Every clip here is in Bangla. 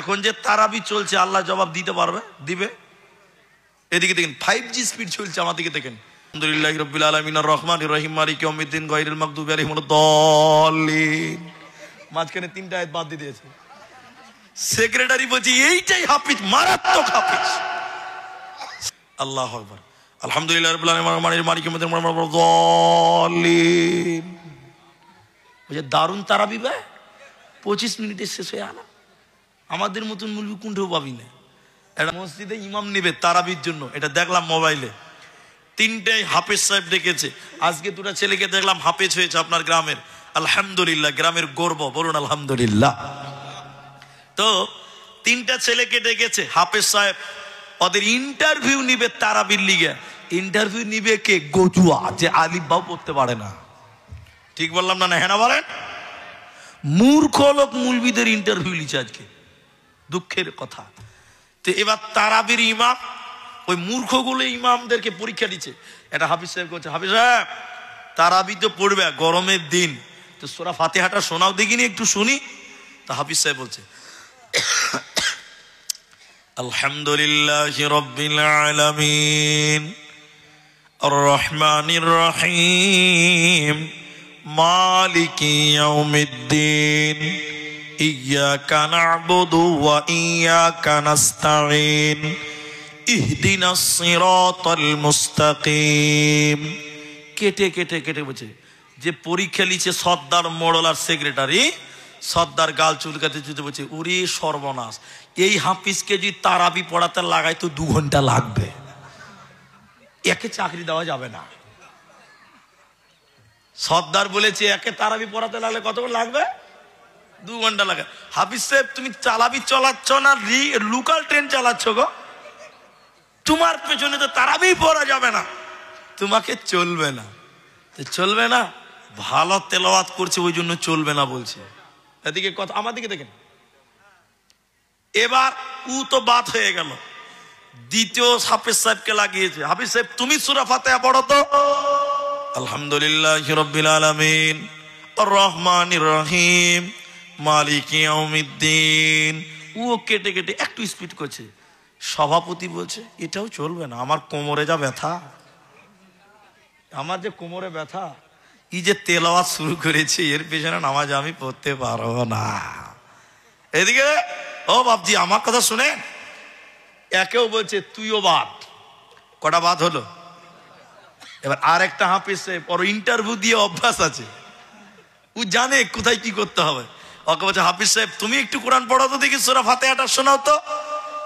এখন যে তারাবি চলছে আল্লাহ জবাব দিতে পারবে, দিবে। এদিকে দেখেন 5G স্পিড চলছে, আমার দিকে দেখেন। আলহামদুলিল্লাহি রাব্বিল আলামিন আর রহমানির রহিম মালিকি ইয়াউমিদ্দিন গায়রিল মাগদুবি আলাইহিম ওয়ালাদ-দাল্লিন। মাঝখানে 3টা আয়াত বাদ দিয়ে দিয়েছে। সেক্রেটারি বলছে এইটাই হাফিজ, মারাত্মক হাফিজ। আল্লাহু আকবার। আলহামদুলিল্লাহি রাব্বিল আলামিন আর রহমানির মালিকি ইয়াউমিদ্দিন ওয়ালাদ-দাল্লিন। ওই যে দারুণ তারাবি ভাই 25 মিনিটে শেষ হয়ে আনা। আমাদের মতন মুলবি কুণ্ঠেও পাবি না। একটা মসজিদে ইমাম নেবে তারাবির জন্য, এটা দেখলাম মোবাইলে। 3টাই হাফেজ সাহেব ডেকেছে। আজকে 2টা ছেলেকে দেখলাম হাফেজ হয়েছে আপনার গ্রামের। আলহামদুলিল্লাহ, গ্রামের গর্ব, বলুন আলহামদুলিল্লাহ। তো 3টা ছেলেকে ডেকেছে হাফেজ সাহেব, ওদের ইন্টারভিউ নিবে তারাবির লিগে। ইন্টারভিউ নিবে কে? গজুয়া, যে আলিফ বাও পড়তে পারে না। ঠিক বললাম না? হ্যাঁ না বলেন? মূর্খ লোক মুলবিদের ইন্টারভিউ লিছে আজকে, দুঃখের কথা। তো এবার তারাবির ইমাম ওই মূর্খগুলো ইমামদেরকে পরীক্ষা দিচ্ছে। এটা হাফিজ সাহেব বলছে, হাফিজ সাহেব তারাবি তো পড়বে, গরমের দিন, তো সূরা ফাতিহাটা শোনাও দেখিনি, একটু শুনি। তা হাফিজ সাহেব বলছে আলহামদুলিল্লাহি রাব্বিল আলামিন আর রহমানির রহিম মালিকি ইয়াউমিদ্দিন ইয়্যাকা না'বুদু ওয়া ইয়্যাকা নাস্তাঈন ইহদিনাস সিরাতাল মুস্তাকিম। কেটে কেটে কেটে বলছে যে পরীক্ষা লিছে সর্দার মোড়ল আর সেক্রেটারি, সর্দার গাল চুলকাতে চুলতে বলছে ওরে সর্বনাশ, এই হাফিজকে যদি তারাবি পড়াতে লাগায় তো 2 ঘন্টা লাগবে, একে চাকরি দেওয়া যাবে না। সর্দার বলেছে একে তারাবি পড়াতে লাগলে কতক্ষণ লাগবে? 2 ঘন্টা লাগে। হাফিজ সাহেব তুমি তারাবি চালাচ্ছ না লোকাল ট্রেন চালাচ্ছ গো? তোমার পেছনে তো তারাবি পড়া যাবে না, তোমাকে চলবে না। চলবে না, ভালো তেলাওয়াত করছে ওই জন্য চলবে না বলছে। এদিকে কথা, আমার দিকে দেখেন। এবার ও তো বাদ হয়ে গেল, দ্বিতীয় হাফিজ সাহেবকে লাগিয়েছে। হাফিজ সাহেব তুমি সূরা ফাতিহা পড়ো তো। আলহামদুলিল্লাহি রাব্বিল আলামিন আর রহমানির রহিম মালিকি ইয়াউমিদ্দিন। ও কেটে কেটে একটু স্পিড করছে। সভাপতি বলছে এটাও চলবে না, আমার কোমরে যা ব্যথা, আমার যে কোমরে ব্যথা, এই যে তেলাওয়াত শুরু করেছে এর পেছনে নামাজ আমি পড়তে পারবো না। এদিকে ও বাপজি আমার কথা শুনে একেও বলছে তুইও বাদ। কটা বাদ হলো? এবার আর একটা হাফিজ সাহেব, ওর ইন্টারভিউ দিয়ে অভ্যাস আছে, ও জানে কোথায় কি করতে হবে। ওকে বলছে হাফিজ সাহেব তুমি একটু কোরআন পড়াও তো দেখি, সূরা ফাতিহাটা শোনাও তো।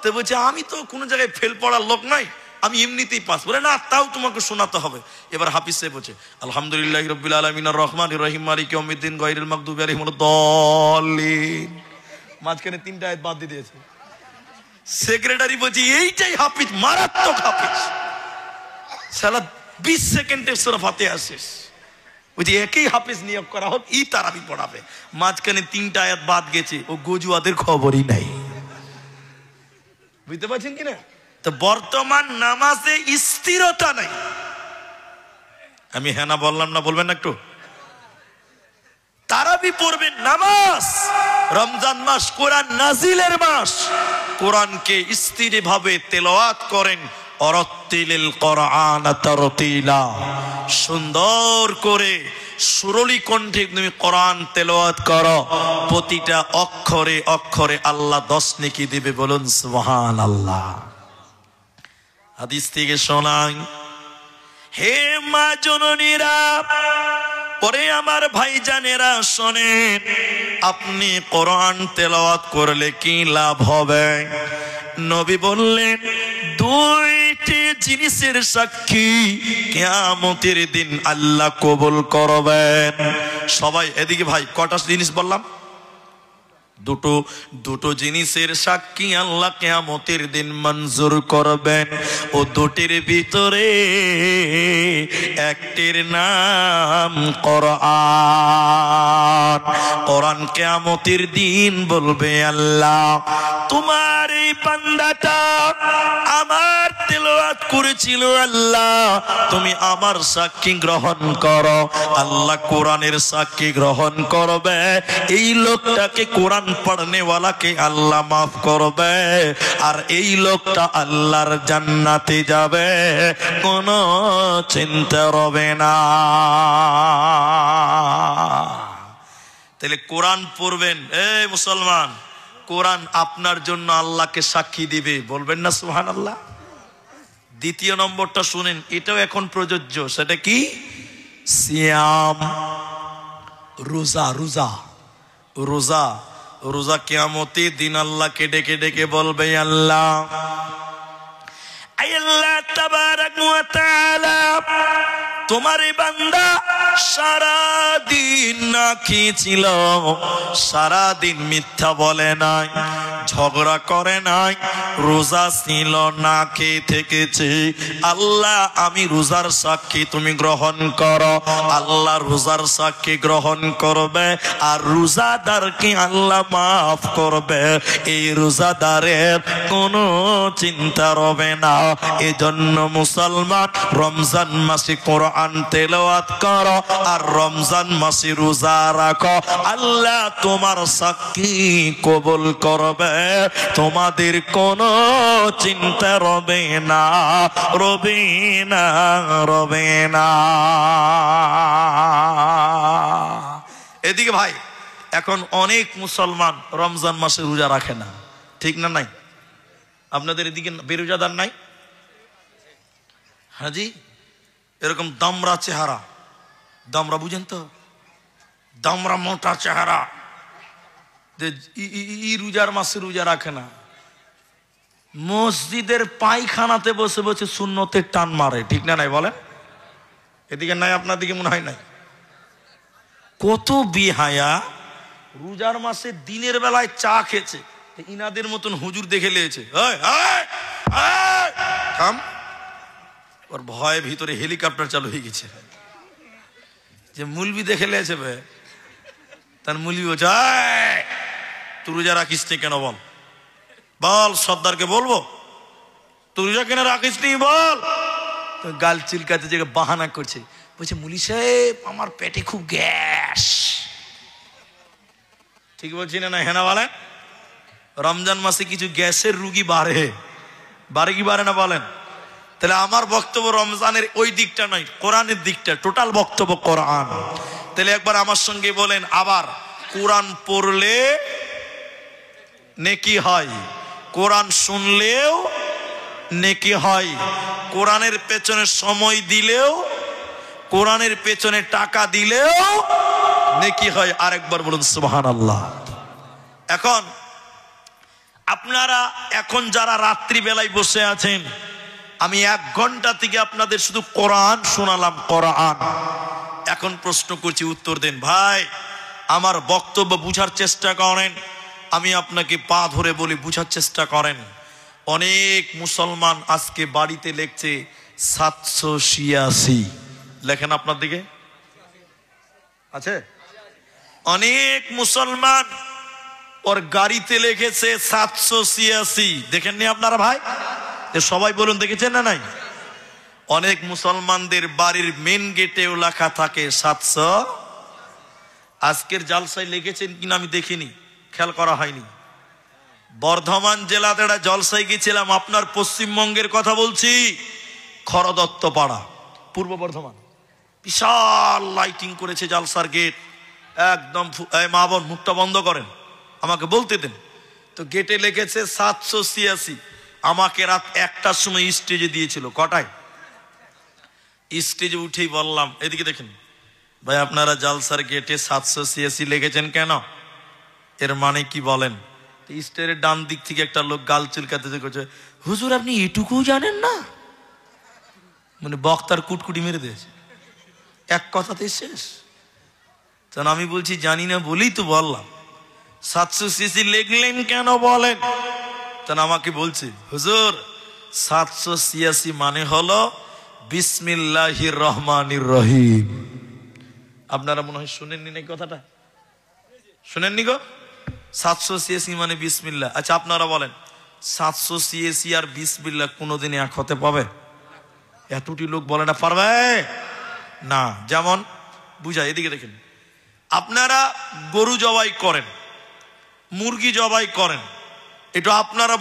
তো বলছে আমি তো কোনো জায়গায় ফেল পড়ার লোক নাই, আমি এমনিতেই পাস। বলে না, তাও তোমাকে শোনাতে হবে। এবার হাফিজ সাহেব বলছে আলহামদুলিল্লাহি রাব্বিল আলামিন আর রহমানির রহিম মালিকি ইয়াউমিদ্দিন গায়রিল মাগদুবি আলাইহিম ওয়ালাদ-দাল্লিন। মাঝখানে 3টা আয়াত বাদ দিয়ে দিয়েছে। সেক্রেটারি বলছে এইটাই হাফিজ, মারাত্মক হাফিজ। সালা 20 সেকেন্ডে সূরা ফাতিহা শেষ। বলছে একই হাফিজ নিয়োগ করা হোক, ই তারাবি পড়াবে। মাঝখানে 3টা আয়াত বাদ গেছে, ও গজুয়াদের খবরই নাই। বুঝতে পারছেন কিনা? তো বর্তমান নামাজে স্থিরতা নাই। আমি হ্যাঁ না বললাম না, বলবেন না একটু? তারাবি পড়বেন, নামাজ, রমজান মাস কোরআন নাজিলের মাস, কোরআনকে স্থির ভাবে তেলাওয়াত করেন। অরাত্তিলিল কোরআন তারতিলা, সুন্দর করে সুরলি কণ্ঠে তুমি কোরআন তেলাওয়াত করো, প্রতিটা অক্ষরে অক্ষরে আল্লাহ 10 নেকি দিবে। বলুন সুবহানাল্লাহ। হাদিস থেকে শোনাই, হে মা জননীরা, পরে আমার ভাইজানেরা শোনেন, আপনি কোরআন তেলাওয়াত করলে কি লাভ হবে? নবী বললেন 2টি জিনিসের সাক্ষী কিয়ামতের দিন আল্লাহ কবুল করবেন। সবাই এদিকে ভাই, কটা জিনিস বললাম? দুটো জিনিসের সাক্ষী আল্লাহ কিয়ামতের দিন মঞ্জুর করবেন। ও দুটির ভিতরে একটির নাম কোরআন। কোরআন কিয়ামতের দিন বলবে আল্লাহ তোমার এই বান্দাটা আমার তেলাওয়াত করেছিল, আল্লাহ তুমি আমার সাক্ষী গ্রহণ করো। আল্লাহ কোরআনের সাক্ষী গ্রহণ করবে। এই লোকটাকে কোরআন পড়নেওয়ালাকে আল্লাহ মাফ করবে, আর এই লোকটা আল্লাহর জান্নাতে যাবে, কোনো চিন্তা হবে না। তাহলে কোরআন পড়বেন, এই মুসলমান, কোরআন আপনার জন্য আল্লাহকে সাক্ষী দিবে, বলবেন না সুবহানাল্লাহ? দ্বিতীয় নম্বরটা শুনেন, এটাও এখন প্রযোজ্য, সেটা কি? সিয়াম, রোজা। রোজা রোজা রোজা কিয়ামতের দিন আল্লাহকে ডেকে ডেকে বলবে, আল্লাহ আল্লাহ তাবারাক ওয়া তাআলা, তোমার এই বান্দা সারা দিন না খেয়েছিল, সারা দিন মিথ্যা বলে নাই, ঝগড়া করে নাই, রোজা ছিল, না খেয়ে থেকেছে। আল্লাহ আমি রোজার সাক্ষী তুমি গ্রহণ করো। আল্লাহ রোজার সাক্ষী গ্রহণ করবে, আর রোজাদারকে আল্লাহ মাফ করবে। এই রোজাদারের কোনো চিন্তা রবে না। এজন্য মুসলমান, রমজান মাসে কোরআন তেলাওয়াত করো, আর রমজান মাসে রোজা রাখো, আল্লাহ তোমার সাক্ষী কবুল করবে, তোমাদের কোনো চিন্তা রবে না, রবে না, রবে না। এদিকে ভাই, এখন অনেক মুসলমান রমজান মাসে রোজা রাখে না, ঠিক না? নাই আপনাদের এদিকে বেরোজাদার নাই? হাজি, এরকম দামরা চেহারা, দামরা বুঝেন তো, দামরা মোটা চেহারা, রোজার মাসে রোজা রাখে না, মসজিদের পায়খানাতে বসে বসে সুন্নতের টান মারে, ঠিক না? নাই বলেন? এদিকে নাই? আপনার দিকে মনে হয় নাই? কত বিহায়া, রোজার মাসে দিনের বেলায় চা খেয়েছে, ইনাদের মতন হুজুর দেখে লিয়েছে, ওর ভয়ে ভিতরে হেলিকপ্টার চালু হয়ে গেছে, যে মুলবি দেখে লিয়েছে, তার মুলবি বলছে, তুই রোজা রাখিস নি কেন? বল বল, সর্দারকে বলবো তুই রোজা কেন রাখিস নি, বল। গাল চিলকাতে যে বাহানা করছে, বলছে, মুলি সাহেব আমার পেটে খুব গ্যাস। ঠিক বলছি না? হেনা বলেন? রমজান মাসে কিছু গ্যাসের রুগী বাড়ে, বাড়ে কি বাড়ে না বলেন? তাহলে আমার বক্তব্য রমজানের ওই দিকটা নয়, কোরআনের দিকটা, টোটাল বক্তব্য কোরআন। তাহলে একবার আমার সঙ্গে বলেন, আবার কোরআন পড়লে নেকি হয়, কোরআন শুনলেও নেকি হয়, কোরআনের পেছনে সময় দিলেও, কোরআনের পেছনে টাকা দিলেও নেকি হয়। আরেকবার বলুন সুবহানাল্লাহ। এখন আপনারা, এখন যারা রাত্রি বেলায় বসে আছেন, আমি 1 ঘন্টা থেকে আপনাদের শুধু কোরআন শোনালাম, কোরআন। এখন প্রশ্ন করছি, উত্তর দেন ভাই, আমার বক্তব্য বুঝার চেষ্টা করেন, আমি আপনাকে পা ধরে বলি বুঝার চেষ্টা করেন। অনেক মুসলমান আজকে বাড়িতে লিখছে 786, লেখেন আপনার দিকে আছে? অনেক মুসলমান ওর গাড়িতে লিখেছে 786, দেখেননি আপনারা ভাই? সবাই বলুন, দেখেছেন না? নাই? অনেক মুসলমানদের বাড়ির মেন গেটেও লেখা থাকে 700। আজকের জালসায় লিখেছেন কিনা আমি দেখিনি, খেয়াল করা হয়নি। বর্ধমান জেলাতে একটা জলসায় গেছিলাম, আপনার পশ্চিমবঙ্গের কথা বলছি, খড়দত্ত পাড়া, পূর্ব বর্ধমান। বিশাল লাইটিং করেছে জালসার গেট, একদম। মা বোন মুখটা বন্ধ করেন, আমাকে বলতে দেন। তো গেটে লিখেছে 786। আমাকে রাত 1টার সময় স্টেজে দিয়েছিল। কটায়? স্টেজে উঠেই বললাম, এদিকে দেখেন ভাই, আপনারা জালসার গেটে 786 লিখেছেন কেন? এর মানে কি বলেন? স্টেজের ডান দিক থেকে একটা লোক গাল চুলকাতে করছে, হুজুর আপনি এটুকু জানেন না? মানে বক্তার কুটকুটি মেরে দিয়েছে, এক কথাতে শেষ। তখন আমি বলছি জানি না বলেই তো বললাম। 786 লিখলেন কেন বলেন? তখন আমাকে বলছে, হুজুর 786 মানে হলো বিসমিল্লাহির রহমানির রহিম। আপনারা মনে হয় শুনেননি নাকি কথাটা? শুনেননি গো? 786 মানে বিসমিল্লাহ। আচ্ছা আপনারা বলেন, 786 আর বিসমিল্লাহ কোনোদিন এক হতে পাবে? এতটি লোক বলে না পারবে না। যেমন বুঝাই, এদিকে দেখেন, আপনারা গরু জবাই করেন, মুরগি জবাই করেন, এটা আপনারা